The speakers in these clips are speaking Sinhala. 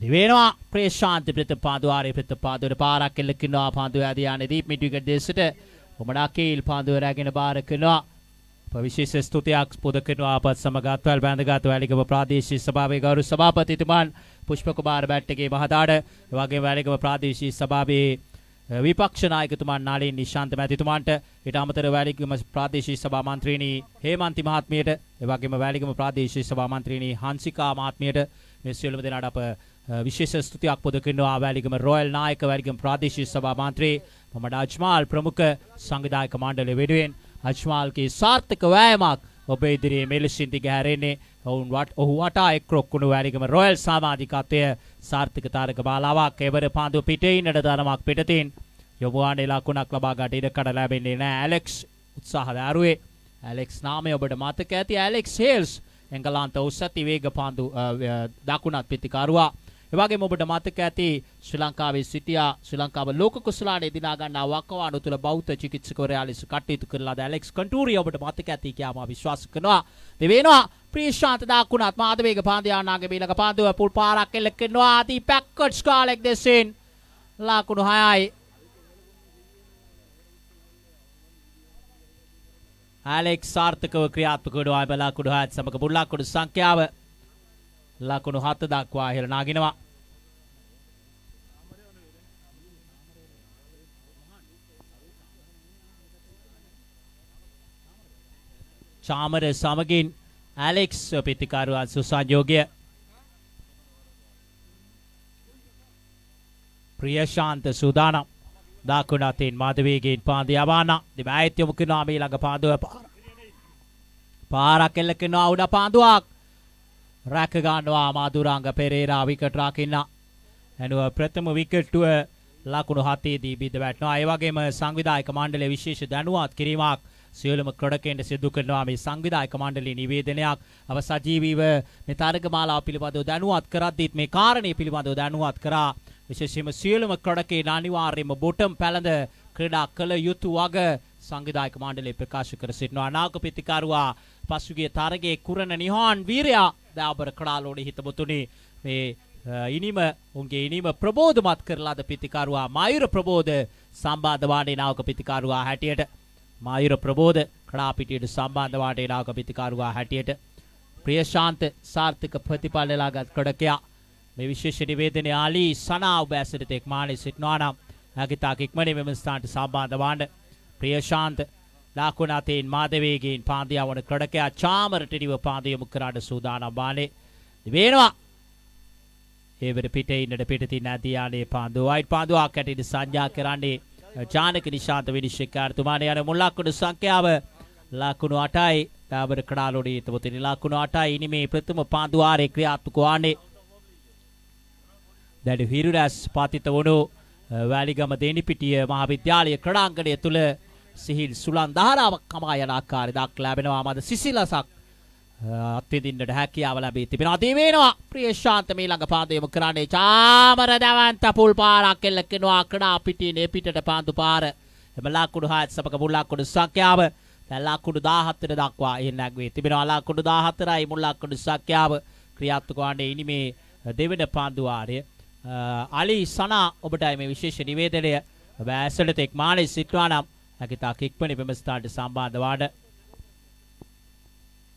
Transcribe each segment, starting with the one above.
දිවෙනවා ප්‍රේශාන්ත ප්‍රතිපාදුවාරේ ප්‍රතිපාදුවට පාරක් එල්ල කරනවා පාදුව ආදී යන්නේ දීප් මිට්විකට් දෙසට ඔමඩාකීල් පාදුව රැගෙන බාර කරනවා විශේෂ ස්තුතියක් පුද කරනවා අපත් සමග අත්වැල් බැඳගත් වැලිගම ප්‍රාදේශීය සභාවේ ගෞරව සභාපතිතුමන් පුෂ්ප කුමාර බැට්ටගේ මහතාට එවැගේම වැලිගම ප්‍රාදේශීය සභාවේ විපක්ෂ නායකතුමන් නාලින් නිශාන්ත මැතිතුමන්ට ඊට අමතරව වැලිගම ප්‍රාදේශීය සභා මන්ත්‍රීණී හේමන්ති මහත්මියට එවැගේම වැලිගම ප්‍රාදේශීය සභා මන්ත්‍රීණී හංසිකා මහත්මියට මේ සියලුම දෙනාට අප විශේෂ ස්තුතියක් පුද කරනවා වැලිගම රොයල් නායක වැලිගම ප්‍රාදේශීය සභා මන්ත්‍රී මොහමඩ් අජ්මාල් ප්‍රමුඛ සංවිධායක මණ්ඩලය වෙනුවෙන් අජ්මාල්ගේ සාර්ථක වෑයමක් ඔබ ඉදිරියේ මෙලෙසින් දිගහැරෙන්නේ ඔහු වටා එක්රොක්කුණු වැලිගම රොයල් සමාජිකත්වය සාර්ථක තාරක බාලාවක් එවර පාන්දුව පිටේ ඉන්නට තරමක් පිටතින් යොමුවානේ ලකුණක් ලබා ගන්න ඉඩ කඩ ලැබෙන්නේ නැහැ ඇලෙක්ස් උත්සාහ දරුවේ ඇලෙක්ස් නාමය ඔබට මතක ඇති ඇලෙක්ස් හේල්ස් එංගලන්ත උසති වේග පාන්දු දකුණත් පිටිකරුවා එවැගේම ඔබට මතක ඇති ශ්‍රී ලංකාවේ සිටියා ශ්‍රී ලංකාව ලෝක කුසලානේ දිනා ගන්නා වකවානු තුල බෞද්ධ චිකිත්සකවරයා ලෙස කටයුතු කරලා ද ඇලෙක්ස් කන්ටූරිය ඔබට මතක ඇති කියා මා විශ්වාස කරනවා දෙවෙනවා ප්‍රීශාන්ත දකුණත් මාද වේග පාන්දියානාගේ බීලක පාන්දුව පුල් පාරක් එල්ල කරනවා ආදී පැක්කට්ස් කාලෙක් දෙසින් ලකුණු 6යි ඇලෙක්ස් සාර්ථකව ක්‍රියාත්මක වෙනවා ලකුණු 6ත් සමග මුල් ලකුණු සංඛ්‍යාව ලකුණු 7 දක්වා ඉහළ නාගිනවා චාමර සමගින් ඇලෙක්ස් පිටිකරුවන් සුසංයෝගය ප්‍රියශාන්ත සූදානම් දකුණ අතින් මාධවේගෙන් පාන්දු යවන්න දෙමෑයත් යොමු කරනවා මේ ළඟ පාන්දුව පාරක් එල්ල කරනවා උඩ පාන්දුවක් රැක ගන්නවා මාදුරංග පෙරේරා විකට් රකින්න එනුව ප්‍රථම විකට්ටුව ලකුණු 7 දී බිඳ වැටෙනවා ඒ වගේම සංවිධායක මණ්ඩලයේ විශේෂ දැනුවත් කිරීමක් සියලුම ක්‍රඩකෙන්ට සිදු කරනවා මේ සංවිධායක මණ්ඩලයේ නිවේදනයක් අව සජීවීව මේ තරග මාලාව පිළිබඳව දැනුවත් කරද්දීත් මේ කාරණේ පිළිබඳව දැනුවත් කරා විශේෂයෙන්ම සියලුම ක්‍රඩකේ අනිවාර්යයෙන්ම බොටම් පැලඳ ක්‍රීඩා කළ යුතු වග සංවිධායක මණ්ඩලය ප්‍රකාශ කර සිටිනවා නායක පිටිකරුවා පසුගිය තරගයේ කුරණ නිහාන් වීරයා දාබර කඩාලෝඩි හිතමුතුනි මේ ඉනිම උන්ගේ ඉනිම ප්‍රබෝධමත් කරලාද පිටිකරුවා මායුර ප්‍රබෝධ සම්බන්ධ වාඩේ නායක පිටිකරුවා හැටියට මායුර ප්‍රබෝධ කඩාපිටියට සම්බන්ධ වාඩේ නායක පිටිකරුවා හැටියට ප්‍රියශාන්ත සාර්ථක ප්‍රතිඵල ලබාගත් ක්‍රඩකයා මේ විශේෂ නිවේදනයේ ආලි සනා ඔබ ඇසට තෙක් මානේ සිටනවා නම් හැකිතාක් ඉක්මනින් මෙම ස්ථානට සම්බන්ධ වන්න ප්‍රියශාන්ත දකුණ අතින් මාධවේගෙන් පාන්දු යවන ක්‍රඩකයා චාමරට නිව පාන්දු යොමු කරාට සූදානම් වානේ වෙනවා ඒවර පිටේ ඉන්නට පිටතින් නැති යානේ පාන්දු වයිට් පාන්දුවක් ඇටින් සංජා කරන්නේ ජානක නිශාන්ත විනිශ්චයකාරතුමානේ යන මුල් ලකුණු සංඛ්‍යාව ලකුණු 8යි දාබර කඩාලෝඩි හිතමුතුනි ලකුණු 8යි ඉනිමේ ප්‍රථම පාන්දු වාරේ ක්‍රියාත්මක වන්නේ දැඩි හිරුරැස් පාතිත වුණු වැලිගම දෙනිපිටිය මහාවිද්‍යාලය ක්‍රඩාංගණය තුල සිහිල් සුලන් දහරාවක් කමා යන ආකාරය දක්ලා ලැබෙනවා මද සිසිලසක් අත්විඳින්නට හැකියාව ලැබී තිබෙනවා දී වෙනවා ප්‍රියශාන්ත මේ ළඟ පාන්දු යොමු කරන්නේ චාමර දවන්ත පුල් පාරක් එල්ල කරනවා ක්‍රඩා පිටියේ පිටට පාන්දු පාර එම ලකුණු 6 සමග මුල් ලකුණු සංඛ්‍යාව දැන් ලකුණු 14 දක්වා එන්න නැගී තිබෙනවා ලකුණු 14යි මුල් ලකුණු සංඛ්‍යාව ක්‍රියාත්මක වන්නේ ඉනිමේ දෙවෙනි පාන්දු වාරය අලි සනා ඔබට මේ විශේෂ නිවේදනය වැසලට එක් මානේ සිටවා නම් හැකිතාක් ඉක්මනින් මෙම ස්ථානට සම්බන්ධ වන්න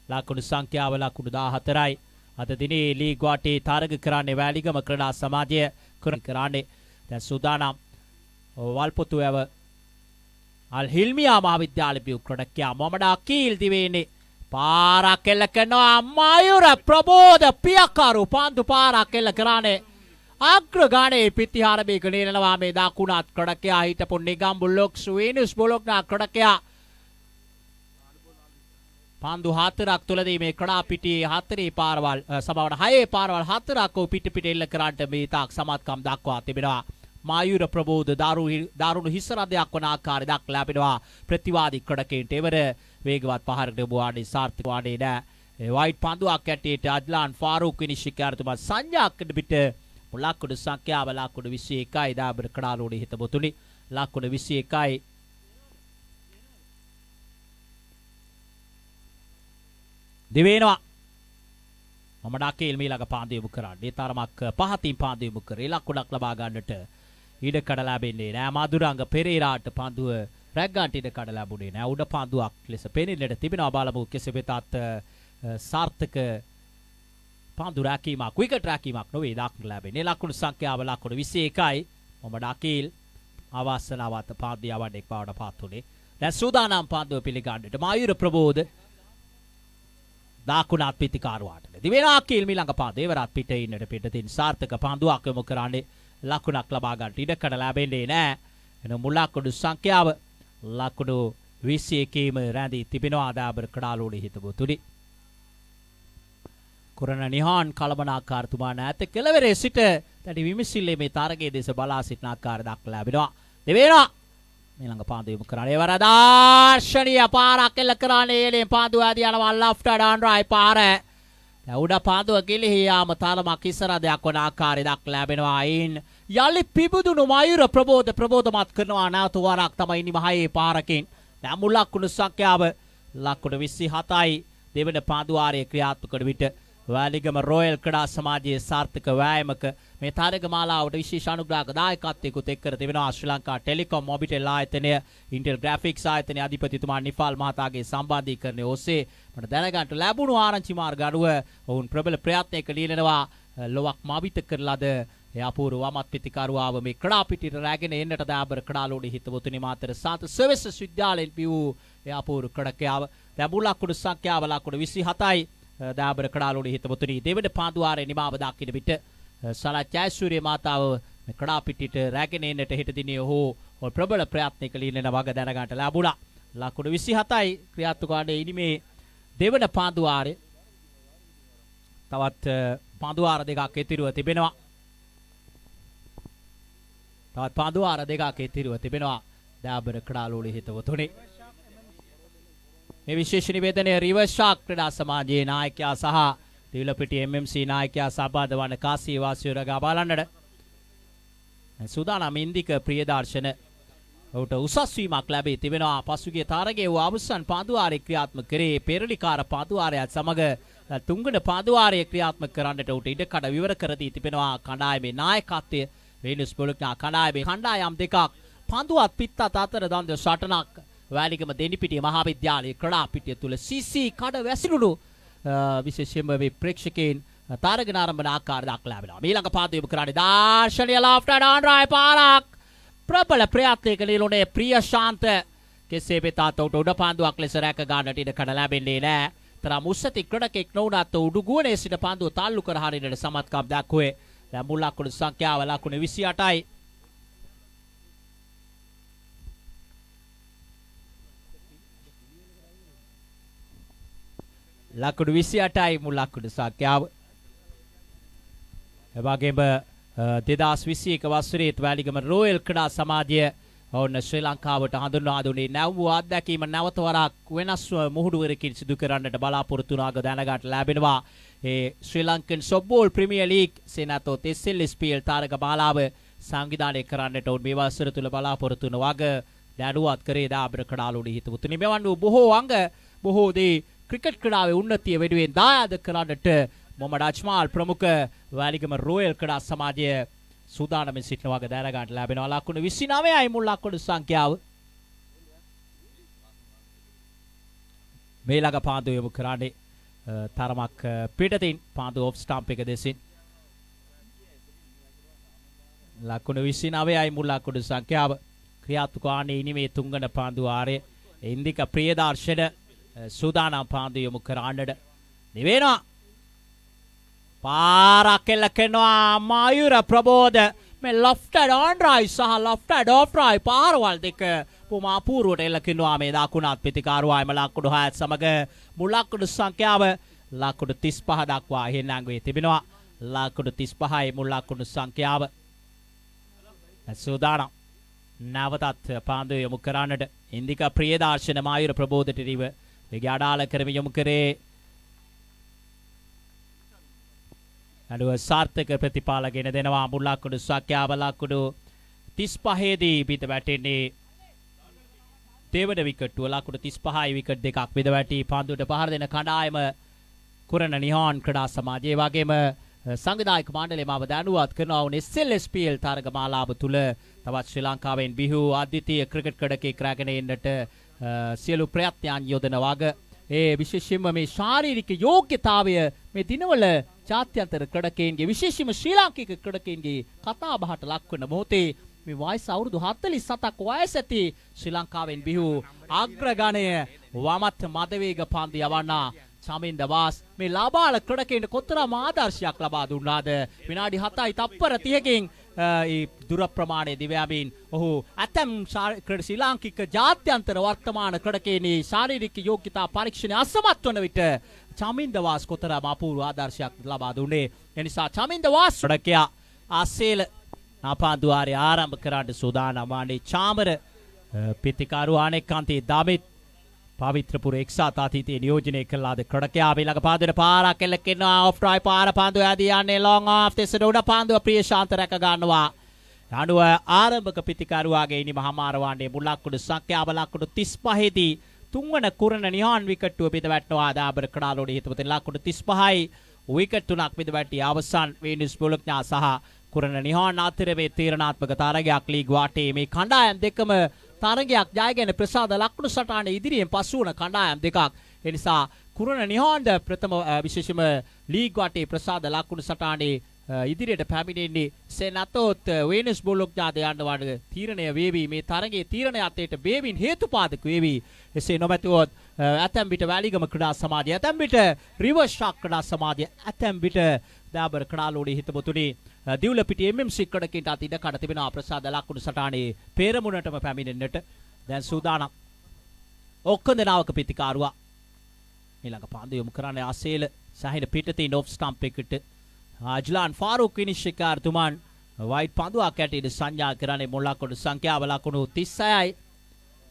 ලකුණු සංඛ්‍යාව ලකුණු 14යි අද දිනේ ලීග් වාටේ තරග කරන්නේ වැලිගම ක්‍රීඩා සමාජය කරන්නේ දැන් සූදානම් වල්පොතුවැව අල් හිල්මියා මහාවිද්‍යාල පියු ක්‍රඩකයා මොහමඩ් අකීල් දිවේනේ පාරක් එල්ල කරනවා මායුර ප්‍රබෝධ පියකරු පාන්දු පාරක් එල්ල කරන්නේ අග්‍රගානේ පිටිහාරමේ ගණේනවා මේ දකුණත් ක්‍රඩකයා හිටපු නිගම් බුලොක් ස්වීනිස් බුලොක්නා ක්‍රඩකයා පාන්දු 4ක් තුලදී මේ ක්‍රඩා පිටියේ 4 පාරවල් සමවන 6 පාරවල් 4ක් පිට පිට එල්ල කරාට මේ තාක් සමත්කම් දක්වා තිබෙනවා මායුර ප්‍රබෝධ දාරුණු හිස්සරදයක් වන ආකාරය දක්ලා ලැබෙනවා ප්‍රතිවාදී ක්‍රඩකේට එවර වේගවත් පහරකට යොමුවානේ සාර්ථක වානේ නෑ වයිට් පන්දුවක් ඇටියට අජ්ලාන් ෆාරූක් විනිශ්චයකාරතුමා සංජාක්කඩ පිට ලකුණු සංඛ්‍යාව ලකුණු 21යි දාබර කඩාලෝඩි හිතමුතුනි ලකුණු 21යි දිවෙනවා මම ඩකේල් මීළඟ පාන්දුව යොමු කරන්නේ තරමක් පහතින් පාන්දුව යොමු කරේ ලකුණක් ලබා ගන්නට ඉඩ කඩ ලැබෙන්නේ නෑ මදුරංග පෙරේරාට පාන්දුව රැග් ගන්නට ඉඩ කඩ ලැබුණේ නෑ උඩ පාන්දුවක් ලෙස පෙනෙන්නට තිබෙනවා බලමු කෙසේ වෙතත් සාර්ථක පාන්දු රැකීමක් විකට් රැකීමක් නොවේ දක්නට ලැබෙන්නේ ලකුණු සංඛ්‍යාව ලකුණු 21යි මම ඩකේල් අවසනාවත් පාන්දුව යවන්නේ බවට පත් වුණේ දැන් සූදානම් පාන්දුව පිළිගන්නට මායුර ප්‍රබෝධ දාකුණාත් පිටිකාරුවාට දිවෙනා කීල් මිලංග පාන්දුව ඒවරත් පිටේ ඉන්නට පිටතින් සාර්ථක පාන්දුවක් යොමු කරන්නේ ලකුණක් ලබා ගන්නට ඉඩ කඩ ලැබෙන්නේ නැහැ එන මුල් ලකුණු සංඛ්‍යාව ලකුණු 21ම රැඳී තිබෙනවා දාබර කඩාලෝඩි හිතබුතුනි කුරණ නිහාන් කලබනාකාරතුමා නැත කෙළවරේ සිට දැඩි විමසිල්ලේ මේ තරගයේ දෙස බලා සිටින ආකාරය දක්වලා ලැබෙනවා දෙවෙනා ඊළඟ පාන්දුව යොමු කරන්නේ වර දාර්ශනීය පාරක් එල්ල කරන්නේ එළියෙන් පාන්දුව ඇදී යනවා ලෙෆ්ට් ඩාන් රයිට් පාර දැන් උඩ පාන්දුව ගිලිහි යාම තාලමක් ඉස්සර දෙයක් වන ආකාරය දක්වලා ලැබෙනවා අයින් යලි පිබුදුණු මයුර ප්‍රබෝධමත් කරනවා නැවත වරක් තමයි නිමහයේ පාරකින් දැන් මුල් ලකුණු සංඛ්‍යාව ලකුණු 27යි දෙවන පාන්දුව ආරයේ ක්‍රියාත්මක වන විට වැලිගම රොයල් ක්‍රීඩා සමාජයේ සාර්ථක වෑයමක මේ තරග මාලාවට විශේෂ අනුග්‍රහක දායකත්වයකුත් එක් කර තිබෙනවා ශ්‍රී ලංකා ටෙලිකොම් මොබිටෙල් ආයතනය ඉන්ටෙල් ග්‍රැෆික්ස් ආයතනයේ අධිපතිතුමා නිෆාල් මහතාගේ සම්බන්ධීකරණය ඔස්සේ මට දැනගන්න ලැබුණු ආරංචි මාර්ග අනුව ඔවුන් ප්‍රබල ප්‍රයත්නයක লীනනවා ලොවක් මාවිත කරලාද ඒ අපූර්ව වමත් පිටිකරුවාව මේ ක්‍රීඩා පිටියට රැගෙන එන්නට දාබර ක්‍රීඩාලෝඩි හිතවතුනි මාතර සාන්ත සර්විසස් විද්‍යාලයෙන් පියූ ඒ අපූර්ව ක්‍රීඩකයාව දැන් මුල් ලකුණු සංඛ්‍යාව ලකුණු 27යි දාබර කඩාලෝඩි හිතවතුනි දෙවන පාන්දුවාරේ නිමාව දක්ින විට සලත් ජයසූරිය මාතාව මේ කඩා පිටිට රැගෙන එන්නට හිට දිනේ ඔහු ප්‍රබල ප්‍රයත්නයක লীනන වග දැනගන්නට ලැබුණා ලකුණු 27යි ක්‍රියාත්මක වන්නේ ඉනිමේ දෙවන පාන්දුවාරේ තවත් පාන්දුවාර දෙකක් ඉතිරිව තිබෙනවා දාබර කඩාලෝඩි හිතවතුනි මේ විශේෂ නිවේදනය රිවර්ෂාක් ක්‍රීඩා සමාජයේ නායකයා සහ තිලපිටිය MMC නායකයා සභාද වන කාසී වාසියරගා බලන්නට සූදානම් ඉන්දික ප්‍රියදර්ශන ඔහුට උසස් වීමක් ලැබී තිබෙනවා පසුගිය තරගයේ වූ අවසන් පාන්දුවාරයේ ක්‍රියාත්මක කරේ පෙරලිකාර පාන්දුවාරයත් සමග තුන්වන පාන්දුවාරයේ ක්‍රියාත්මක කරන්නට ඔහුට ඉඩකඩ විවර කර දී තිබෙනවා කණ්ඩායමේ නායකත්වය රේනුස් බොලොක්නා කණ්ඩායම් දෙකක් පාන්දුවත් පිත්තත් අතර දන්ද සටනක් වැලිගම දෙනිපිටිය මහාවිද්‍යාලයේ ක්‍රීඩා පිටිය තුල CC කඩ වැසිරුණු විශේෂයෙන්ම මේ ප්‍රේක්ෂකයන් තරගන ආරම්භන ආකාරය දක්වලා ලැබෙනවා. ඊළඟ පාන්දුව යොමු කරන්නේ දාර්ශනීය ලෙෆ්ට් ඩාන් රයිට් පාරක් ප්‍රබල ප්‍රයත්නයක නිලුණේ ප්‍රියශාන්ත කෙසේ වෙතත් උඩ පාන්දුවක් ලෙස රැක ගන්නට ඉඩ කඩ ලැබෙන්නේ නැහැ. තරම් උස්සති ක්‍රීඩකෙක් නොවුනත් උඩු ගුවනේ සිට පාන්දුව තල්ලු කර හරිනට සමත්කම් දක්වුවේ. දැන් මුල් ලකුණු සංඛ්‍යාව ලකුණු 28යි. ලකුණු 28යි මුල් ලකුණු සංඛ්‍යාව. එවැගේම 2021 වසරේ වැලිගම රොයල් ක්‍රීඩා සමාජය ඔවුන් ශ්‍රී ලංකාවට හඳුන්වා දුන්නේ නැව් අත්දැකීම නැවත වරක් වෙනස් මුහුදුවරකින් සිදු කරන්නට බලාපොරොත්තු වුණාක දැනගන්න ලැබෙනවා. ඒ ශ්‍රී ලංකන් සොෆ්ට්බෝල් ප්‍රීමියර් ලීග් සෙනතෝ SLSPL තරග මාලාව සංවිධානය කරන්නට ඔවුන් මේ වසර තුල බලාපොරොත්තු වන වග දැනුවත් කරේ දාබර කඩාලෝඩි හිතවතුනි මෙවන් වූ බොහෝ දේ ක්‍රිකට් ක්‍රීඩාවේ උන්නතිය වෙනුවෙන් දායාද කරන්නට මොහමඩ් අජ්මාල් ප්‍රමුඛ වැලිගම රොයල් ක්‍රීඩා සමාජය සූදානම්ව සිටින වගේ දැනගන්න ලැබෙනවා ලකුණු 29යි මුල් ලකුණු සංඛ්‍යාව. මේ ළඟ පාන්දුව යොමු කරන්නේ තරමක් පිටතින් පාන්දුව ඔෆ් ස්ටම්ප් එක දෙසින් ලකුණු 29යි මුල් ලකුණු සංඛ්‍යාව ක්‍රියාත්මක වන්නේ ඉනිමේ තුන්වන පාන්දුව ආරේ ඉන්දික ප්‍රියදර්ශන සූදානම් පාන්දුව යොමු කරන්නට නිවෙනවා පාරක් එල්ල කරනවා මයුර ප්‍රබෝධ මේ ලෙෆ්ට් ඩාන් රයිට් සහ ලෙෆ්ට් ඔෆ් රයිට් පාරවල් දෙක පුමා පූර්වට එල්ල කරනවා මේ දකුණත් පිටිකාරුවායම ලකුණු 6ත් සමග මුල් ලකුණු සංඛ්‍යාව ලකුණු 35 දක්වා හෙන්නංගුවේ තිබෙනවා ලකුණු 35යි මුල් ලකුණු සංඛ්‍යාව. සූදානම් නැවතත් පාන්දුව යොමු කරන්නට ඉන්දික ප්‍රියදර්ශන මයුර ප්‍රබෝධට රිව වෙග අඩාල කරමින් යොමු කරේ අඩුව සාර්ථක ප්‍රතිඵල ගෙන දෙනවා මුල් ලකුණු සංඛ්‍යාව ලකුණු 35 දී පිට වැටෙන්නේ දෙවන විකට්ටුව ලකුණු 35යි විකට් දෙකක් විද වැටි පන්දුවට පහර දෙන කණ්ඩායම කුරණ නිහාන් ක්‍රඩා සමාජයේ වගේම සංවිධායක මණ්ඩලය මාව දැනුවත් කරනවා වුනේ SLSPL තරග මාලාව තුල තවත් ශ්‍රී ලංකාවෙන් බිහි වූ අද්විතීය ක්‍රිකට් ක්‍රඩකෙක් රැගෙන එන්නට සියලු ප්‍රයත්නයන් යොදන වග ඒ විශේෂයෙන්ම මේ ශාරීරික යෝග්‍යතාවය මේ දිනවල ජාත්‍යන්තර ක්‍රඩකයන්ගේ විශේෂයෙන්ම ශ්‍රී ලාංකික ක්‍රඩකයන්ගේ කතා බහට ලක්වන මොහොතේ මේ වයස අවුරුදු 47ක් වයස ඇති ශ්‍රී ලංකාවෙන් බිහි වූ අග්‍රගණය වමත් මදවේග පන්දු යවන්නා චමින්ද වාස් මේ ලාබාල ක්‍රඩකයන්ට කොතරම් ආදර්ශයක් ලබා දුන්නාද විනාඩි 7යි තප්පර 30කින් ඒ දුර ප්‍රමාණය දිව්‍යාමින් ඔහු ඇතම් ශ්‍රී ලාංකික ජාත්‍යන්තර වර්තමාන ක්‍රඩකයන්ගේ ශාරීරික යෝග්‍යතා පරීක්ෂණය අසමත් වන විට චමින්ද වාස් කොතරම් අපූර්ව ආදර්ශයක් ලබා දුන්නේ එනිසා චමින්ද වාස් ක්‍රඩකයා ආසේල නාපාන්දුවාරය ආරම්භ කරන්න සූදානම් වන්නේ චාමර පිතිකාරු අනෙක්කාන්තේ දමිත් පවිත්‍රපුර එක්සත් අතීතයේ නියෝජනය කළාද ක්‍රඩකයා ඊළඟ පාන්දුවට පාරක් එල්ලකිනවා ඔෆ් ට්‍රයි පාර පාන්දුව ඇදී යන්නේ ලොං ඔෆ් දෙසට උඩ පාන්දුව ප්‍රියශාන්ත රැක ගන්නවා යනුව ආරම්භක පිතිකරුවාගේ ඉනිම හමාර වන්නේ මුලක්කුඩු සංඛ්‍යාව ලක්කුඩු 35 දී තුන්වන කුරණ නිහාන් විකට්ටුව පිට වැටෙනවා දාබර කඩාලෝඩි හිතපතේ ලක්කුඩු 35යි විකට් තුනක් පිට වැටි අවසන් වේනිස් බොලොග්නා සහ කුරණ නිහාන් අතර මේ තීරණාත්මක තරගයක් ලීග් වාටේ මේ කණ්ඩායම් දෙකම තරගයක් ජයගෙන ප්‍රසාද ලක්කුණු සටහනේ ඉදිරියෙන් පසු වුණ කණ්ඩායම් දෙකක් ඒ නිසා කුරණ නිහාන්ද ප්‍රථම විශේෂම ලීග් වාටේ ප්‍රසාද ලක්කුණු සටහනේ ඉදිරියට පැමිණෙන්නේ සෙනතොත් වේනස් බොලොග්ජාද යන්න වඩ තීරණය වේවි මේ තරගයේ තීරණය අතේට බේවින් හේතුපාදක වේවි එසේ නොමැතිවොත් ඇතැම් විට වැලිගම ක්‍රීඩා සමාජය ඇතැම් විට රිවර්ස් ෂාක් ක්‍රීඩා සමාජය ඇතැම් විට දාබර කඩාලෝඩි හිතමුතුනි දිවුලපිටිය MMC ක්‍රඩකයට අත ඉඩ කඩ තිබෙනවා ප්‍රසාද ලක්කුණු සටහනේ පෙරමුණටම පැමිණෙන්නට දැන් සූදානම් ඔක්කොම දෙනාවක පිතිකාරුවා ඊළඟ පාන්දු යොමු කරන්නේ ආසේල සහින පිටතින් ඔෆ් ස්ටම්ප් එකට අජ්ලාන් ෆාරූක් විනිශ්චයකාරතුමන් වයිට් පන්දුවක් ඇටියට සංඥා කරන්නේ මුලක්කොඩු සංඛ්‍යාව ලකුණු 36යි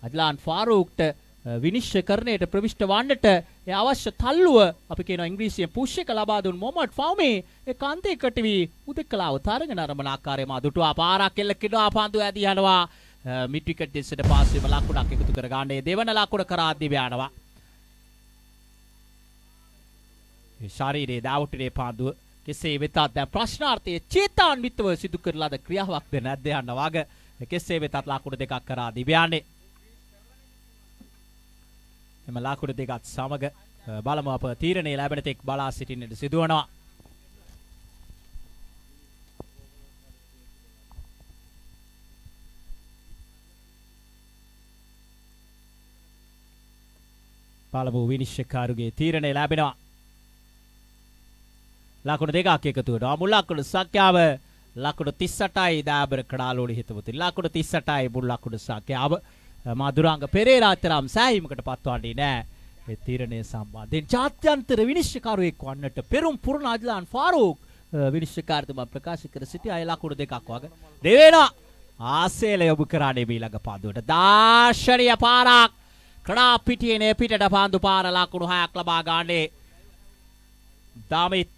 අජ්ලාන් ෆාරූක්ට විනිශ්චයකරණයට ප්‍රවිෂ්ඨ වන්නට ඒ අවශ්‍ය තල්ලුව අපි කියනවා ඉංග්‍රීසියෙන් පුෂ් එක ලබා දුන් මොහමඩ් ෆෞමේ ඒ කාන්තේ කටවි උදෙක්කලාව තරගෙන අරමන ආකාරයේ මා දුටුවා පාරක් එල්ල කිනවා පන්දු ඇදී යනවා මිඩ් විකට් දෙසට පාස් වීම ලකුණක් එකතු කර ගන්නේ දෙවන ලකුණ කරා දිව යනවා ඒ ශාරීරික දාවුටේ පන්දුව කෙසේ වෙතත් දැන් ප්‍රශ්නාර්ථයේ චේතාන්විතව සිදු කරලාද ක්‍රියාවක්ද නැද්ද යන වග කෙසේ වෙතත් ලකුණු දෙකක් කරා දිව යන්නේ එම ලකුණු දෙකත් සමග බලමු අප තීරණය ලැබෙන තෙක් බලා සිටින්නට සිදුවනවා බලමු විනිශ්චයකාරුගේ තීරණය ලැබෙනවා ලකුණු දෙකක් එකතු වෙනවා මුලක්කුඩු සංඛ්‍යාව ලකුණු 38යි දාබර කඩාලෝඩි හිතමුතුනි ලකුණු 38යි මුල් ලකුණු සංඛ්‍යාව මාදුරාංග පෙරේරා තරම් සෑහීමකට පත්වන්නේ නැහැ ඒ තීරණය සම්බන්ධයෙන් ජාත්‍යන්තර විනිශ්චයකාරයෙක් වන්නට පෙරම් පුරණ අජ්ලාන් ෆාරූක් විනිශ්චයකාරතුමා ප්‍රකාශ කර සිටි අය ලකුණු දෙකක් වගේ දෙවෙනා ආසේල යොමු කරන්නේ ඊළඟ පාන්දුවට දාර්ශනීය පාරක් කඩා පිටියේ පිටට පාන්දු පාර ලකුණු 6ක් ලබා ගන්නේ දාමිත්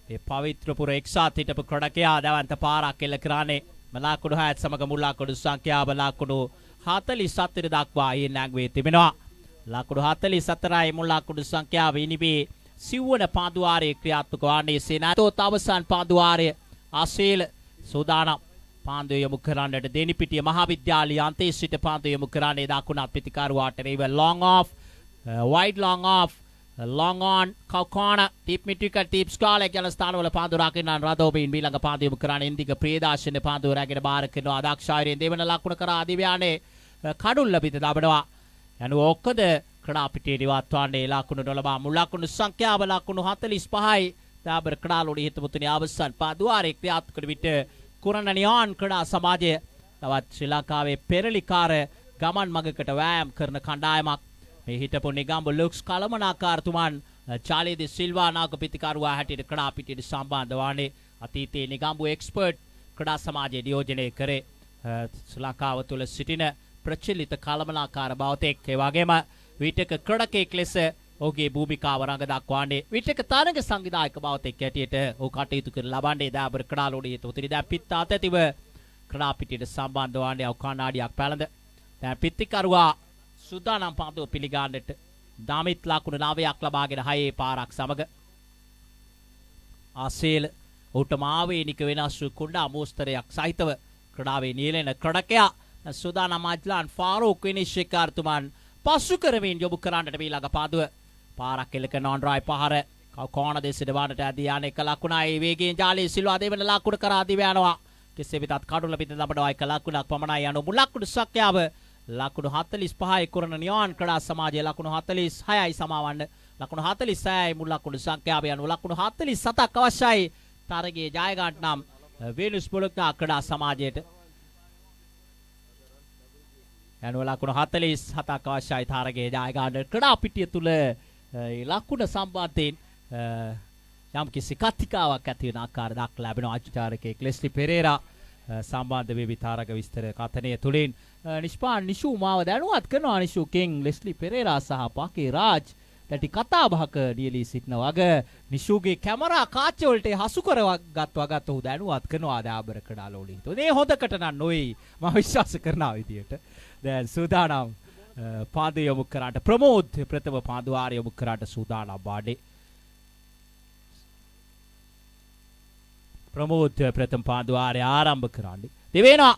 ඒ පවිත්‍රපුර එක්සත් හිටපු ක්‍රඩකයා දැවන්ත පාරක් එල්ල කරන්නේ ලකුණු 6ත් සමග මුල් ලකුණු සංඛ්‍යාව ලකුණු 44 දක්වා නැංගුවේ තිබෙනවා ලකුණු 44යි මුල් ලකුණු සංඛ්‍යාව ඉනිබේ සිව්වන පාන්දුවාරයේ ක්‍රියාත්මක වන්නේ සේනාතෝත් අවසන් පාන්දුවාරය ආසේල සූදානම් පාන්දුව යොමු කරන්නට දෙනිපිටිය මහාවිද්‍යාලය අන්තයේ සිට පාන්දුව යොමු කරන්නේ දකුණත් පිටිකරුවාට රිව long off wide long off long on Kaukana deep midwicket deep scarlet යන ස්ථානවල පාන්දු රකින්න රදෝබින් ඊළඟ පාන්දු යොමු කරන්නේ ඉන්දික ප්‍රියදාශන පාන්දු රැගෙන බාර කරනවා අදක්ෂායරෙන් දෙවන ලකුණ කරා දිව්‍යානේ කඩුල්ල පිට දබනවා යනු ඔක්කොද ක්‍රඩා පිටියේ දිවත් වන්නේ ලකුණු නොලබා මුල් ලකුණු සංඛ්‍යාව ලකුණු 45යි දාබර කඩාලෝඩි හිතමුතුනි අවසන් පාන්දුවාරයේ ක්‍රියාත්මක වන විට කුරණ නිහාන් ක්‍රඩා සමාජය තවත් ශ්‍රී ලංකාවේ පෙරලිකාර ගමන් මගකට වෑයම් කරන කණ්ඩායමක් මේ හිටපු නිගම්බු ලුක්ස් කලමනාකාරතුමන් චාලේදි සිල්වා නාග පිටිකරුවා හැටියට ක්‍රඩා පිටියට සම්බන්ධ වන්නේ අතීතයේ නිගම්බු එක්ස්පර්ට් ක්‍රඩා සමාජයේ නියෝජනය කරේ ශ්‍රී ලංකාව තුළ සිටින ප්‍රචලිත කලමනාකාර බවතෙක් ඒ වගේම විටක ක්‍රඩකෙක් ලෙස ඔහුගේ භූමිකාව රඟ දක්වන්නේ විටක තරග සංවිධායක බවතෙක් හැටියට ඔහු කටයුතු කර ලබන්නේ දාබර කඩාලෝඩි හිතමුතුනි දැන් පිට අතැතිව ක්‍රඩා පිටියට සම්බන්ධ වන්නේ කණ්ණාඩියක් පැලඳ දැන් පිටිකරුවා සූදානම් පාන්දුව පිළිගන්නට දාමිත් ලකුණු 9ක් ලබාගෙන 6 පාරක් සමග ආසේල් ඔහුටම ආවේනික වෙනස් වූ කුඩා මෝස්තරයක් සහිතව ක්‍රඩාවේ නියැලෙන ක්‍රඩකයා සුදානම් අජ්ලාන් ෆාරූක් විනිශ්චයකාරතුමන් පසු කරමින් යොමු කරන්නට මේ ළඟ පාදුව පාරක් එල්ල කරන ඔන්රායි පහර කෝණ දෙසට වඩට ඇදී යන එක ලකුණයි වේගයෙන් ජාලයේ සිල්වා දෙවන ලකුණ කරා දිව යනවා කෙසේ වෙතත් කඩුල පිට දබනවා එක ලකුණක් පමණයි යන මුල් ලකුණු සංඛ්‍යාව ලකුණු 45යි කරන නියෝන් ක්‍රඩා සමාජයේ ලකුණු 46යි සමාවන්න ලකුණු 46යි මුල් ලකුණු සංඛ්‍යාව යන ලකුණු 47ක් අවශ්‍යයි තරගයේ ජය ගන්න නම් වේනුස් පොලොක්නා ක්‍රඩා සමාජයට යන ලකුණු 47ක් අවශ්‍යයි තරගයේ ජය ගන්න ක්‍රඩා පිටිය තුල ලකුණ සම්බන්ධයෙන් යම් කිසි කතිකාවක් ඇති වෙන ආකාර දක්වලා ලැබෙන ආචාර්යකෙක් ලෙස්ලි පෙරේරා සම්බන්ධ වෙවි විතරක විස්තර කතනය තුලින් නිෂ්පාන් නිෂු මාව දැනුවත් කරනවා නිෂු කිං ලෙස්ලි පෙරේරා සහ පාකේ රාජ් දැටි කතා බහක නියලී සිටන වග නිෂුගේ කැමරා කාච වලට හසු කරගත් වගත් ඔහු දැනුවත් කරනවා දාබර කඩාලෝලි. මේ හොඳකට නම් නොයි මම විශ්වාස කරනවා විදියට. දැන් සූදානම් පාද යොමු කරාට ප්‍රමෝද් ප්‍රථම පාද වාරය යොමු කරාට සූදානම් බාඩේ ප්‍රමෝද් ප්‍රථම පාන්දුවාරය ආරම්භ කරන්නේ දෙවෙනා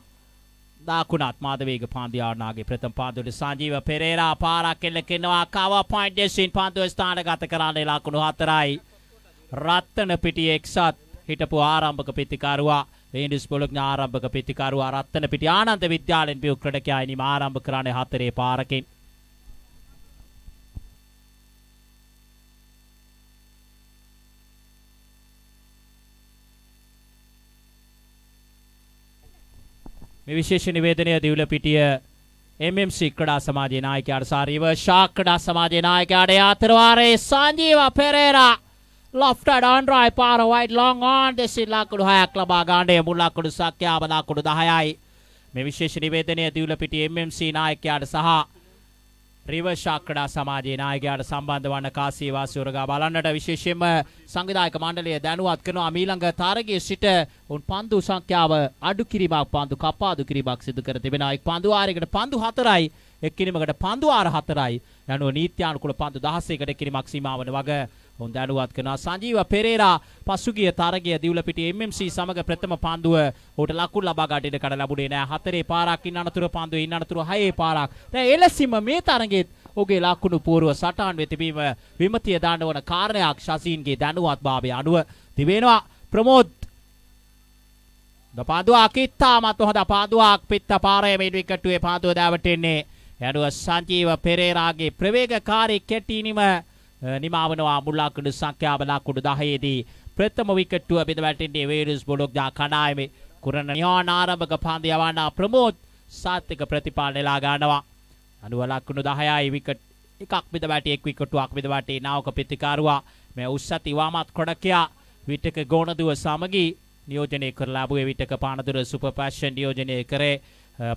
දාකුණත් මාදවේග පාන්දියානාගේ ප්‍රථම පාන්දුවට සංජීව පෙරේරා පාරක් එල්ල කරනවා කව පොයින්ට් දෙසින් පාන්දුව ස්ථානගත කරන්නේ ලකුණු 4යි රත්න පිටිය එක්සත් හිටපු ආරම්භක පිටිකරුවා වේන්ඩිස් බොලොග්නා ආරම්භක පිටිකරුවා රත්න පිටිය ආනන්ද විද්‍යාලයෙන් පියු ක්‍රඩකයා ඉනිම ආරම්භ කරන්නේ 4 පාරකින් මේ විශේෂ නිවේදනය දිවුලපිටිය MMC ක්‍රඩා සමාජයේ නායකයාට සාරීව ශාක් ක්‍රඩා සමාජයේ නායකයාට අතරවාරේ සංජීව පෙරේරා ලොෆ්ටඩ් ඔන්රායි පාර වයිඩ් ලොං ඔන් දෙසින් ලකුණු 6ක් ලබා ගන්නේ මුල් ලකුණු සංඛ්‍යාව ලකුණු 10යි මේ විශේෂ නිවේදනය දිවුලපිටිය MMC නායකයාට සහ රිව ශාක් ක්‍රඩා සමාජයේ නායකයාට සම්බන්ධ වන කාසිය වාසියෝරගා බලන්නට විශේෂයෙන්ම සංවිධායක මණ්ඩලය දැනුවත් කරනවා මීළඟ තරගයේ සිට උන් පන්දු සංඛ්‍යාව අඩු කිරීමක් පන්දු කපාදු කිරීමක් සිදු කර තිබෙනවා එක් පන්දු ආරයකට පන්දු 4යි එක් කිරීමකට පන්දු ආර 4යි යනුව නීත්‍යානුකූල පන්දු 16කට කිරීමක් සීමා වන වග උන් දැනුවත් කරනවා සංජීව පෙරේරා පසුගිය තරගය දිවුලපිටිය MMC සමග ප්‍රථම පන්දුව උට ලකුණු ලබා ගන්නට කඩ ලැබුණේ නැහැ 4 පාරක් ඉන්න අනතුරු පන්දුවේ ඉන්න අනතුරු 6 පාරක් දැන් එලෙසින්ම මේ තරගෙත් ඔහුගේ ලකුණු පූර්ව සටහන් වෙ තිබීම විමතිය දාන්න වන කාරණයක් ශසීන්ගේ දැනුවත්භාවය අනුව තිබෙනවා ප්‍රමෝද් පාදුවක් ඉතාමත් හොඳ පාදුවක් පිට පාරේ මේ විකටුවේ පාදුව දැවටෙන්නේ යනුව සංජීව පෙරේරාගේ ප්‍රවේගකාරී කෙටිනිම නිමාවනවා මුල් ලකුණු සංඛ්‍යාව ලකුණු 10 දී ප්‍රථම විකටුව බිඳ වැටෙන්නේ වේරුස් බොලොග්නා කණ්ඩායමේ කුරණ නියෝන් ආරම්භක පන්දු යවන ප්‍රමෝද් සාත්වික ප්‍රතිඵල නෙලා ගන්නවා අනුව ලකුණු 10යි විකට් එකක් බිඳ වැටි එක් විකටුවක් බිඳ වැටි නාවක පිටිකාරුවා මේ උස්සති වාමත් කොඩකයා විටක ගෝණදුව සමගී නියෝජනය කරලා ලැබුවේ විටක පානදුර සුපර් පැෂන් නියෝජනය කරේ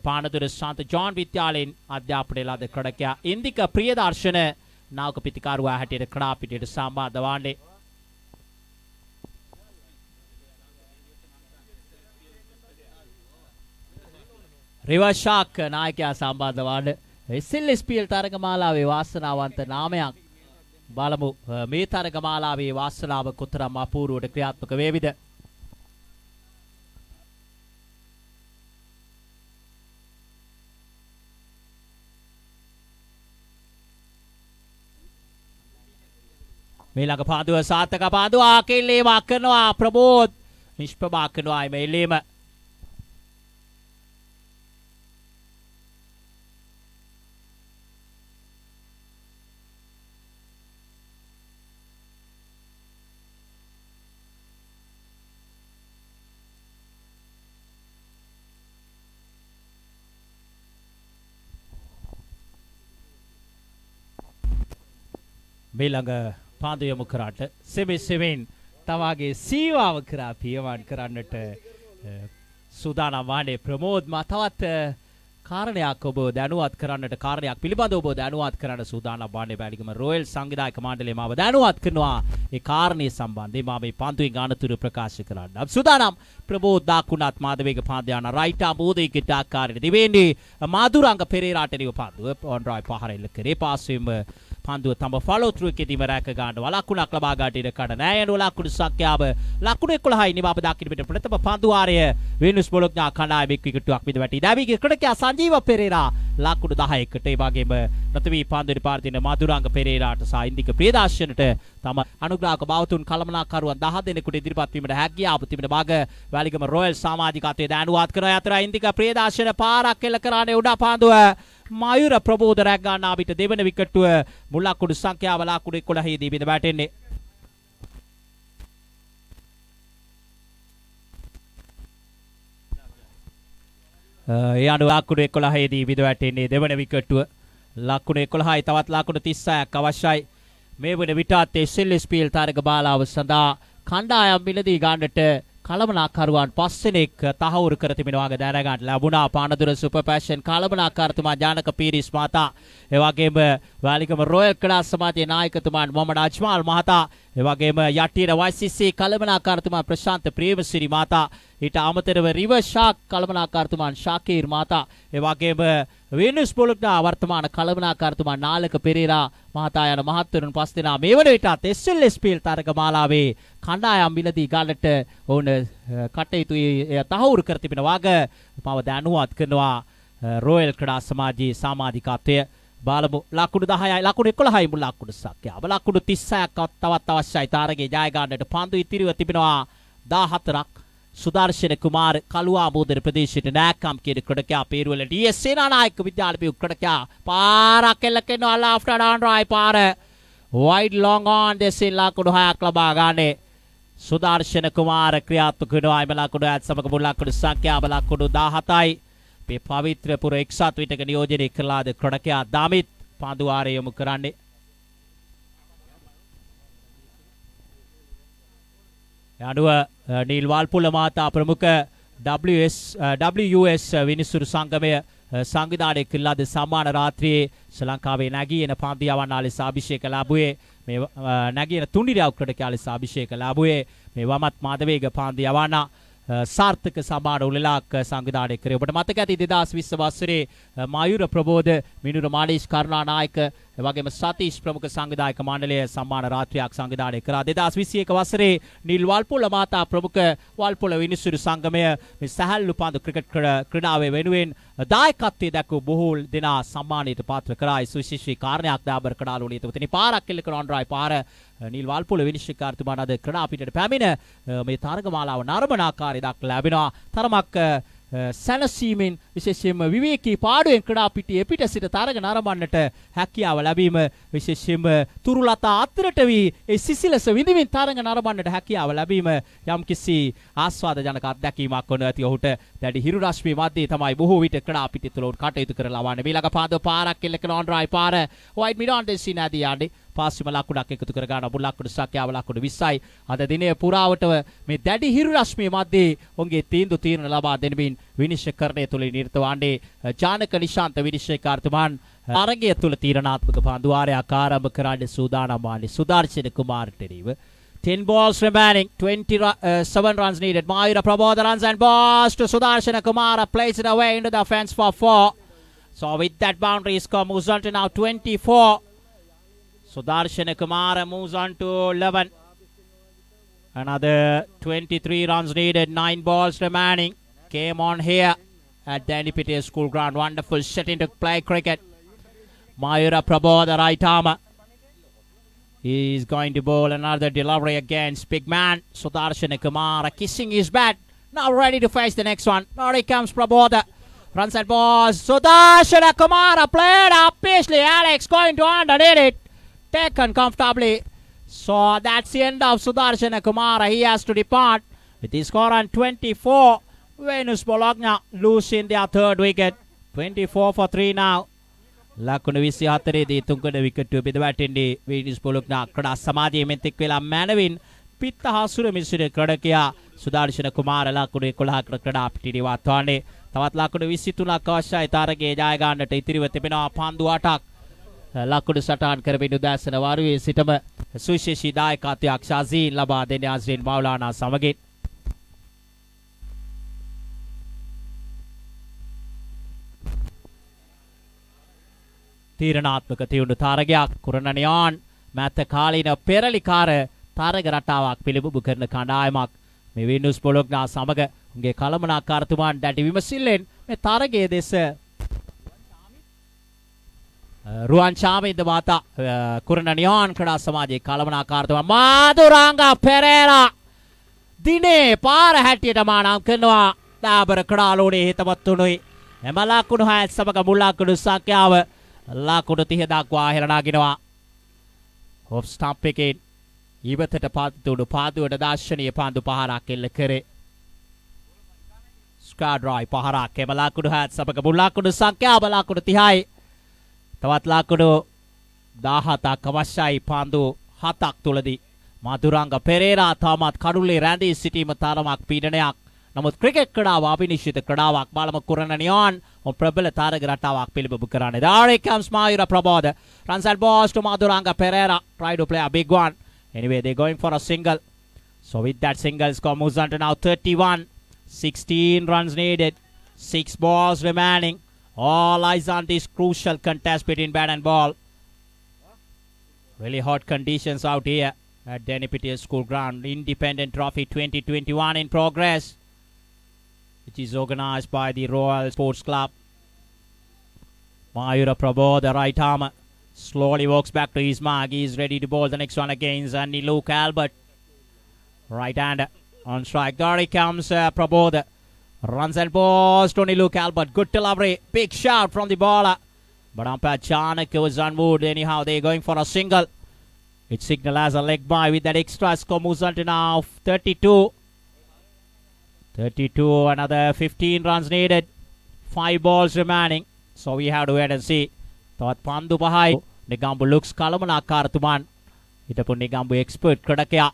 පානදුර ශාන්ත ජෝන් විද්‍යාලයෙන් අධ්‍යාපනය ලද කොඩකයා ඉන්දික ප්‍රියදර්ශන නාවක පිටිකාරුවා හැටියට ක්‍රඩා පිටියට සම්බන්ධ වන්නේ රිවර්ෂාක් නායකයා සම්බන්ධ වන්නේ SLSPL තරගමාලාවේ වාසනාවන්ත නාමයක් බලමු මේ තරගමාලාවේ වාසනාව කොතරම් අපූර්වවට ක්‍රියාත්මක වේවිද මේ ළඟ පාදුව සාර්ථක පාදුවක් එල්ලීමක් කරනවා ප්‍රබෝධ් නිෂ්ප්‍රභා කරනවා මේ එල්ලීම මේ ළඟ පාදු යොමු කරාට සෙමෙන් තවාගේ සීවාව කරා පියවන්න කරන්නට සූදානම් වන්නේ ප්‍රමෝද් මා තවත් කාරණයක් ඔබ දැනුවත් කරන්නට කාරණයක් පිළිබඳව ඔබ දැනුවත් කරන්න සූදානම් වන්නේ බැලිගම රොයල් සංවිධායක මණ්ඩලය මාව දැනුවත් කරනවා ඒ කාරණේ සම්බන්ධයෙන් මා මේ පන්දුවේ ගානතුරු ප්‍රකාශ කරන්න සූදානම් ප්‍රබෝධ් දාකුණත් මාදවේග පාන්දයාන රයිට් ආමෝදයකට ආකාරයට දෙවෙන්නේ මාදුරංග පෙරේරාට නිව පන්දුව ඔන්රායි පහර එල්ල කරේ පාස් වීම පන්දුව තම ෆලෝ ත්‍රු එකේදීම රැක ගන්නවා. ලකුණක් ලබා ගන්නට ඉඩ කඩ නැහැ. යන ලකුණු සංඛ්‍යාව ලකුණු 11යි නිවාප දක්ින පිට ප්‍රථම පන්දු වාරය වෙනුස් බොලොග්නා කණ්ඩායමේ විකටුවක් මිද වැටි. ඩැවිගේ ක්‍රීඩකයා සංජීව පෙරේරා ලකුණු 10කට ඒ වගේම ප්‍රථමී පන්දුවේ පාර්දින මදුරංග පෙරේරාට සහ ඉන්දික ප්‍රියදර්ශනට තම අනුග්‍රාහක බවතුන් කළමනාකරුවන් 10 දෙනෙකුට ඉදිරිපත් වීමට හැකියාව තිබෙන බග වැලිගම රොයල් සමාජිකත්වයේ දැනුවත් කරන අතර ඉන්දික ප්‍රියදර්ශන පාරක් එල්ල කරානේ උඩ පාන්දුව මයුර ප්‍රබෝධ රැක් ගන්නා විට දෙවන විකටුව මුල් ලකුණු සංඛ්‍යාව ලකුණු 11 දී බිඳ වැටෙන්නේ. ඒ අනුව ලකුණු 11 දී බිඳ වැටෙන්නේ දෙවන විකටුව ලකුණු 11යි තවත් ලකුණු 36ක් අවශ්‍යයි. මේ වන විටත් එස්.එල්.එස්.පී.එල් තාරක බාලාව සඳහා කණ්ඩායම් මිලදී ගන්නට කළමනාකරුවන් 5 දෙනෙක් තහවුරු කර තිබෙනවා වගේ දැනගන්න ලැබුණා. පානදුර සුපර් පැෂන් කළමනාකාරතුමා ජානක පීරිස් මහතා, ඒ වගේම වැලිගම රොයල් ක්ලාස් සමාජයේ නායකතුමා මොහමඩ් අජ්මාල් මහතා, ඒ වගේම යටිර YCC කළමනාකාරතුමා ප්‍රශාන්ත ප්‍රේමසිරි මහතා, ඊට අමතරව රිවර් ෂාක් කළමනාකාරතුමා ශාකීර් මහතා, ඒ වගේම වෙනුස් බොලොග්නා වර්තමාන කළමනාකාරතුමා නාලක පෙරේරා මහතා යන මහත්වරුන් 5 දෙනා මේ වන විටත් එස්.එල්.එස්.පී.එල් තරග මාලාවේ කණ්ඩායම් මිලදී ගන්නට ඕන කටයුතු තහවුරු කර තිබෙන වග මම දැනුවත් කරනවා රොයල් ක්‍රීඩා සමාජයේ සමාජිකත්වය. බලමු ලකුණු 10යි ලකුණු 11යි මුල් ලකුණු සංඛ්‍යාව ලකුණු 30ක් තවත් අවශ්‍යයි තාරගේ ජය ගන්නට. පන්දු ඉතිරිව තිබෙනවා 14ක්. සුදර්ශන කුමාර කළුවා බෝධර ප්‍රදේශයට නෑකම් කියන ක්‍රීඩකයා පේරුවල ඩී.එස්. සේනානායක විද්‍යාලයේ ක්‍රීඩකයා පාරක් එල්ල කරනවා ලාෆ්ට් ඩාන් රයි පාර වයිඩ් ලොං ඔන් දෙසින් ලකුණු 6ක් ලබා ගන්නේ. සුදර්ශන කුමාර ක්‍රියාත්මක වෙනවා. එම ලකුණු ඇත් සමග මුල් ලකුණු සංඛ්‍යාව ලකුණු 17යි. මේ පවිත්‍රපුර එක්සත් විටක නියෝජනය කළාද ක්‍රීඩකයා දාමිත් පන්දු වාරය යොමු කරන්නේ. අනුව නීල් වල්පුල මහතා ප්‍රමුඛ WS විනිසුරු සංගමය සංවිධානය කළාද සම්මාන රාත්‍රියේ ශ්‍රී ලංකාවේ නැගීන පන්දියවන් ලෙස අභිෂේක ලැබුවේ. මේ නැගීන තුන්ඩිරියව් ක්‍රීඩකයා ලෙස අභිෂේක ලැබුවේ. මේ වමත් මාදවේග පන්දියවන් සාර්ථක සමාන උළෙලක් සංවිධානය කරේ. ඔබට මතක ඇති 2020 වසරේ මයුර ප්‍රබෝධ මිනුර මානීෂ් කරුණානායක එවැගේම සතීෂ් ප්‍රමුඛ සංවිධායක මණ්ඩලය සම්මාන රාත්‍රියක් සංවිධානය කරා. 2021 වසරේ නිල් වල්පොල මාතා ප්‍රමුඛ වල්පොල විනිසුරු සංගමය මේ සැහැල්ලු පන්දු ක්‍රිකට් ක්‍රීඩාවේ වෙනුවෙන් දායකත්වයේ දක්වූ බොහෝ දෙනා සම්මානයට පාත්‍ර කරා. සුවිශේෂී කාරණයක් දාබර කඩාලුලිය තුතිනි පාරක් එල්ල කරන අන්රයි පාර නිල් වල්පොල විනිශ්චයකාරතුමාට අද ක්‍රීඩා පිටට පැමිණ මේ තරගමාලාව නරඹන ආකාරය දක්වලා ලැබෙනවා. තරමක් සැනසීමෙන් විශේෂයෙන්ම විවේකී පාඩුවෙන් ක්‍රීඩා පිටියේ පිට සිට තරග නරඹන්නට හැකියාව ලැබීම විශේෂයෙන්ම තුරුලතා අතරට වී ඒ සිසිලස විඳින්මින් තරග නරඹන්නට හැකියාව ලැබීම යම්කිසි ආස්වාදජනක අත්දැකීමක් වනු ඇති. ඔහුට දැඩි හිරු රශ්මිය මැද්දේ තමයි බොහෝ විට ක්‍රීඩා පිටිය තුළ කටයුතු කරලා වන්නේ. ඊළඟ පාදව පාරක් එල්ල කරන ඔන්රයි පාර වයිඩ් මිඩ් ඔන් දෙසින් ඇදී යන්නේ. පාස්විම ලකුණක් එකතු කර ගන්න මුල් ලකුණු සංඛ්‍යාව ලකුණු 20යි. අද දිනයේ පුරාවටම මේ දැඩි හිරු රශ්මිය මැද්දේ ඔවුන්ගේ තීරණ ලබා දෙනමින් විනිශ්චයකරණය තුළ නිරත වන්නේ ජානක නිශාන්ත විනිශ්චයකාරතුමන් තරගය තුළ තීරණාත්මක පන්දු වාරයක් ආරම්භ කරන්න සූදානම් වන්නේ සුදර්ශන කුමාරට එරෙහිව. 10 balls remaining, 27 runs needed. Mayura Prabodha runs and balls to Sudarshana Kumara, plays it away into the fence for 4. So with that boundary score moves on to now 24. Sudarshana Kumara moves on to 11. Another 23 runs needed, 9 balls remaining. Came on here at the NPTS School Ground. Wonderful set into play cricket. Mayura Prabodha, right armer. He's going to bowl another delivery against big man Sudarshana Kumara, kissing his bat. Now ready to face the next one. Now here comes Prabodha. Runs and balls. Sudarshana Kumara played up Paisley. Alex going to underneath it. Taken comfortably. So that's the end of Sudarshana Kumara. He has to depart with his score on 24. Venus Bologna losing their third wicket. 24 for 3 now. ලකුණු 24 දී තුන්වෙනි විකට් බෙද වැටෙන්නේ වෙනිස් බොලොග්නා ක්‍රීඩා සමාජයේ මෙතෙක් වෙලා මැනවින් පිත්ත හසුර මිශ්‍ර ක්‍රීඩකයා සුදර්ශන කුමාර ලකුණු 11කට ක්‍රීඩා පිටියේ වත්වන්නේ. තවත් ලකුණු 23ක් අවශ්‍යයි තරගයේ ජය ගන්නට. ඉතිරිව තිබෙනවා පන්දු 8ක්. ලකුණු සටහන් කරමින් උදෑසන වරුවේ සිටම සුවිශේෂී දායකත්වයක් ෂාසීන් ලබා දෙන අස්රින් මවුලානා සමගින් තීරණාත්මක තියුණු තරගයක් කුරණනියාන් මැත කාලීන පෙරලිකාර තරග රටාවක් පිළිබිඹු කරන කණ්ඩායමක් මේ විනුස් බොලොග්නා සමග උන්ගේ කළමනාකාරතුමාන් දැඩි විමසිල්ලෙන් මේ තරගයේ දෙස රුවන් චාමින්ද මාතා කුරණනියාන් ක්‍රීඩා සමාජයේ කළමනාකාරතුමා මාදුරංගා පෙරේරා දිනේ පාර හැටියට මානම් කරනවා දාබර ක්‍රාලෝනේ හිතවත් උනුයි එම ලකුණු 6 සමග මුල් ලකුණු සංඛ්‍යාව ලකුණු 30 දක්වා හෙළනාගෙනවා ඔෆ් ස්ටම්ප් එකෙන් ඉවතට පාදුණු පාදුවට දාර්ශනීය පන්දු පහරක් එල්ල කරේ ස්කාඩ්‍රයි පහරක් එම ලකුණු 6 සමග මුල් ලකුණු සංඛ්‍යාව ලකුණු 30යි තවත් ලකුණු 17ක් අවශ්‍යයි පන්දු 7ක් තුලදී මාදුරංග පෙරේරා තාමත් කඩුල්ලේ රැඳී සිටීම තරමක් පීඩනයක් නමුත් ක්‍රිකට් ක්‍රීඩාව අවිනිශ්චිත ක්‍රීඩාවක් බලමු කුරණනියාන් ප්‍රබල තරග රටාවක් පිළිබිඹු කරන්නේ. There it comes Mayura Prabodha. Runs and balls to Maduranga Pereira. Try to play a big one. Anyway, they're going for a single. So with that single score moves on to now 31. 16 runs needed. 6 balls remaining. All eyes on this crucial contest between bat and ball. Really hot conditions out here at Denipitiya School Ground. Independent Trophy 2021 in progress, which is organized by the Royal Sports Club. Mayura Prabodha, the right arm, slowly walks back to his mark. He is ready to bowl the next one against Luke Albert. Right hander on strike. There he comes, Prabodha. Runs and balls to Luke Albert. Good delivery. Big shot from the bowler. But umpire Chanakya was unmoved. Anyhow, they're going for a single. It signal as a leg by with that extra score moves on to now 32. 32, another 15 runs needed. 5 balls remaining. So we have to wait and see. Thought Pandu Bahai. Negambu looks Kalamana Kartuman. Itapu Negambu expert Kradakya.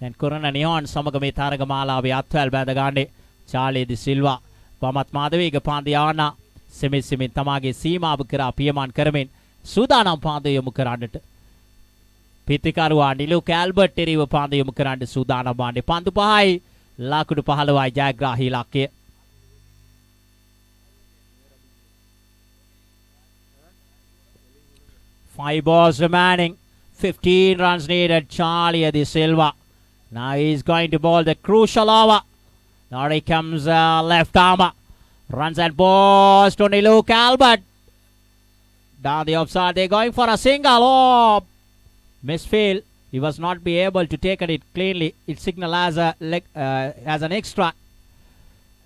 Then Kurananion Samagami Taragamala Viathal Bandagandi. Charlie De Silva. Pamat Madhavi Pandiana. Simi Tamagi Sima Bukara Piaman Karamin. Sudanam Pandu Mukarandit. Pitikaru and Luke Albert Teriva Pandu Mukarand Sudana Bandi. Pandu Bahai. Lakudu Pahalawai Jagrahi Lake. Five balls remaining. 15 runs needed. Charlie De Silva. Now he's going to bowl the crucial over. Now he comes left armer. Runs and balls to Luke Albert. Down the offside. They're going for a single. Oh, misfield. He was not be able to take it cleanly. It signal as a as an extra,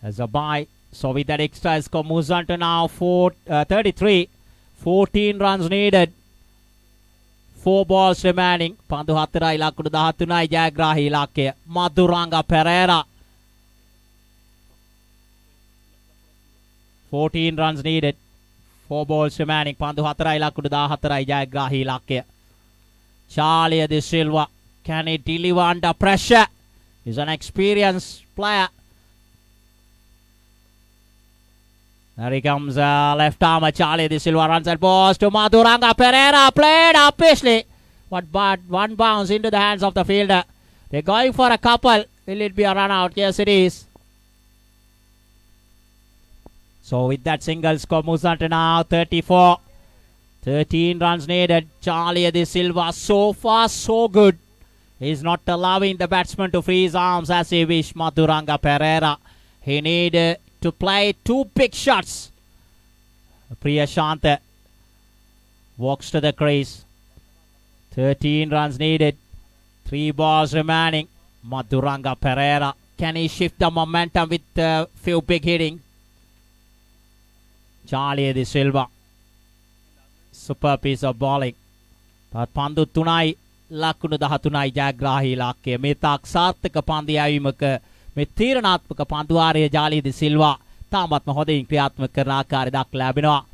as a bye. So with that extra score moves on to now 33. 14 runs needed. 4 balls remaining. Pandu Hatarai Lakudu Hatunai Jagrahi Lake. Maduranga Pereira. 14 runs needed. 4 balls remaining. Pandu Hatarai Lakudu Hatarai Jagrahi Lake. Charlie De Silva, can he deliver under pressure? He's an experienced player. There he comes, left armer Charlie De Silva runs and balls to Maduranga Pereira. Played up Paisley. But one bounce into the hands of the fielder. They're going for a couple. Will it be a run out? Yes, it is. So with that single score moves on to now 34. 13 runs needed. Charlie De Silva, so far so good. He's not allowing the batsman to free his arms as he wished. Maduranga Pereira. He needed to play 2 big shots. Priya Shanta walks to the crease. 13 runs needed. 3 balls remaining. Maduranga Pereira. Can he shift the momentum with a few big hitting? Charlie De Silva. Super piece of bowling. Pandu Tunai Lakunu Dahatunai Jagrahi Lake. Metak Sarthaka Pandiavimaka. Metiranatmaka Panduare Jali De Silva. Tamat Mahodi Kriatmaka Rakari Dak Labino.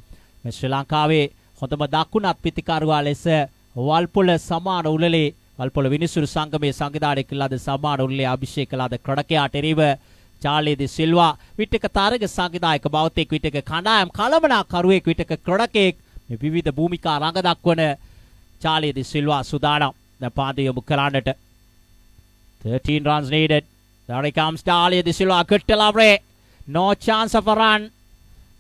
Sri Lankawe Hotama Dakunat Pitikaru Lese. Walpula Saman Ulele. Walpula Vinisur Sangame Sangidadikla the Saman Ule Abhishekala the Kradakya Teriva. Charlie De Silva. We take a Taraga Sangida Kabautik. We take a Kandam Kalamana Karwek. We take a Kradakek. Vivid the Bhumika Rangadakwana. Charlie De Silva Sudana. The Pandi Mukarandata. 13 runs needed. There he comes Charlie De Silva. Good delivery. No chance of a run.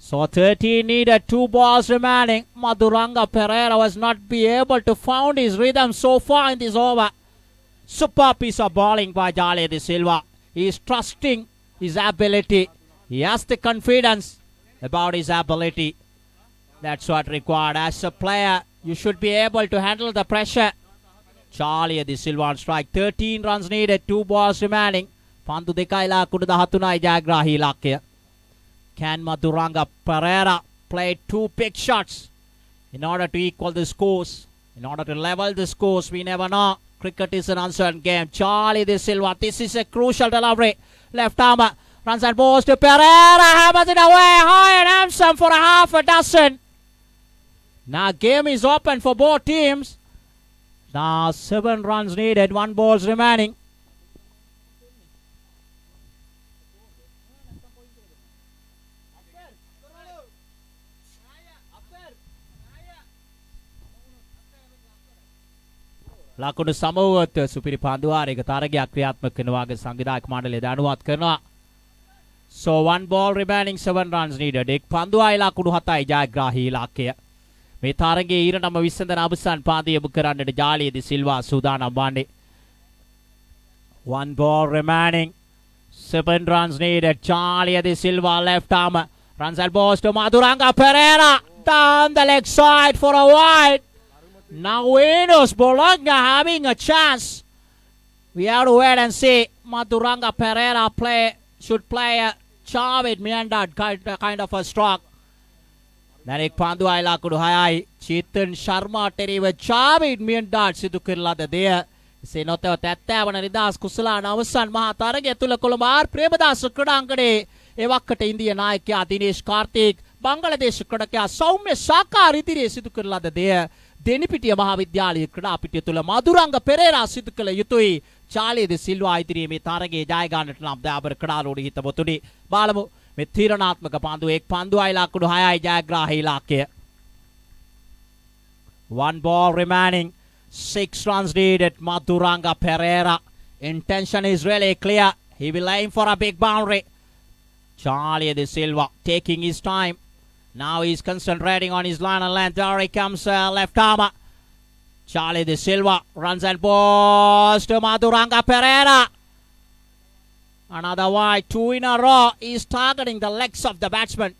So 13 needed, 2 balls remaining. Maduranga Pereira was not be able to find his rhythm so far in this over. Super piece of bowling by Jale De Silva. He is trusting his ability. He has the confidence about his ability. That's what required. As a player, you should be able to handle the pressure. Charlie De Silva on strike. 13 runs needed, 2 balls remaining. Pandu Dekaila Kudahatunai Jagrahi Lakya. Can Maduranga Pereira play 2 big shots in order to equal the scores, in order to level the scores? We never know. Cricket is an uncertain game. Charlie De Silva, this is a crucial delivery. Left armer runs and balls to Pereira, hammers it away high and handsome for a half a dozen. Now game is open for both teams. Now 7 runs needed, 1 balls remaining. ලකුණු සමවුවත් සුපිරි පන්දුවාරයක තරගයක් ක්‍රියාත්මක කරනවාගේ සංවිධායක මණ්ඩලය දැනුවත් කරනවා. So 1 ball remaining, 7 runs needed. එක් පන්දුවයි ලකුණු 7යි ජයග්‍රාහී ඉලක්කය. මේ තරගයේ ඊරටම 20 වෙනි අවසන් පාන්දු යොමු කරන්නට ජාලිය ද සිල්වා සූදානම් වන්නේ. 1 ball remaining, 7 runs needed. Jaliya De Silva left arm runs and balls to Maduranga Pereira down the leg side for a wide. Now Venus Bologna having a chance. We have to wait and see. Maduranga Pereira should play a Chavid Miandad kind of a stroke. Then ek pandu aila kudu hayai Chetan Sharma teriva Chavid Miandad sidu kirla da deya. Se notewa 70 නිදහස් කුසලාන අවසන් මහා තරගය තුල කොළඹ ආර් ප්‍රේමදාස ක්‍රීඩාංගණයේ එවක්කට ඉන්දියා නායකයා දිනේෂ් කාර්තික් බංගලාදේශ ක්‍රීඩකයා සෞම්‍ය සාකාර ඉදිරියේ සිදු කරලා දෙය දෙනිපිටිය මහාවිද්‍යාලයේ ක්‍රීඩා පිටිය තුල මදුරංග පෙරේරා සිදු කළ යුතුයි. චාලිය ද සිල්වා ඉදිරියේ මේ තරගයේ ජය ගන්නට නම් දාබර ක්‍රීඩාලෝඩි හිතබතුනි. බලමු මේ තීරණාත්මක පන්දු එක් පන්දුවයි ලකුණු 6යි ජයග්‍රාහී ඉලක්කය. 1 ball remaining, 6 runs needed. Maduranga Pereira. Intention is really clear. He will aim for a big boundary. Charlie De Silva taking his time. Now he's concentrating on his line and length. There he comes, left armer. Charlie De Silva runs and balls to Maduranga Pereira. Another wide, 2 in a row. He's targeting the legs of the batsman.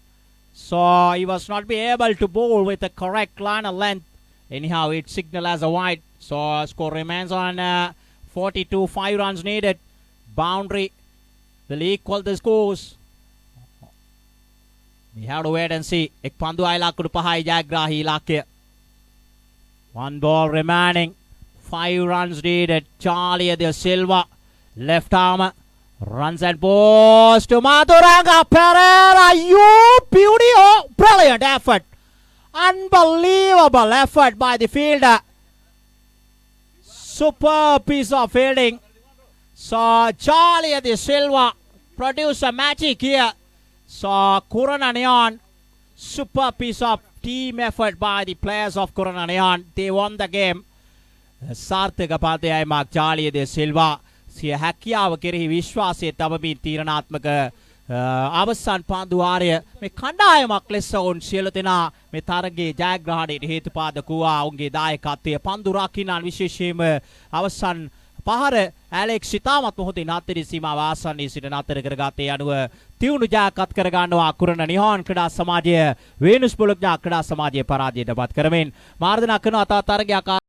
So he was not be able to bowl with the correct line and length. Anyhow, it signal as a wide. So score remains on 42, 5 runs needed. Boundary will equal the scores. We have to wait and see. Ek pandu aila kudu pahai jayagраහී ඉලක්කය. 1 ball remaining, 5 runs needed. Charlie De Silva left arm runs and balls to Maduranga Pereira. You beauty! Oh, brilliant effort. Unbelievable effort by the fielder. Superb piece of fielding. So Charlie De Silva produced a magic here. So Corona Neon, super piece of team effort by the players of Corona Neon. They won the game. සාර්ථක පන්දයයිමක් ජාලිය ද සිල්වා සිය හැකියාව කෙරෙහි විශ්වාසය තබමින් තීරණාත්මක අවසන් පන්දුවාරය මේ කණ්ඩායමක් ලෙස ඔවුන් සියලු දෙනා මේ තරගයේ ජයග්‍රහණයට හේතුපාදක වූවා. ඔවුන්ගේ දායකත්වය පන්දු රකින්නන් විශේෂයෙන්ම අවසන් පහර ඇලෙක්ස් ඉතාමත් මොහොතේ නතර සීමාව ආසන්නයේ සිට නතර කරගත්තේ අනුව තියුණු ජයගත් කර ගන්නවා කුරණ නිහාන් ක්‍රීඩා සමාජය වේනුස් බොලොග්නා ක්‍රීඩා සමාජය පරාජයට පත් කරමින් මාර්දනා කරන අත තරගයක්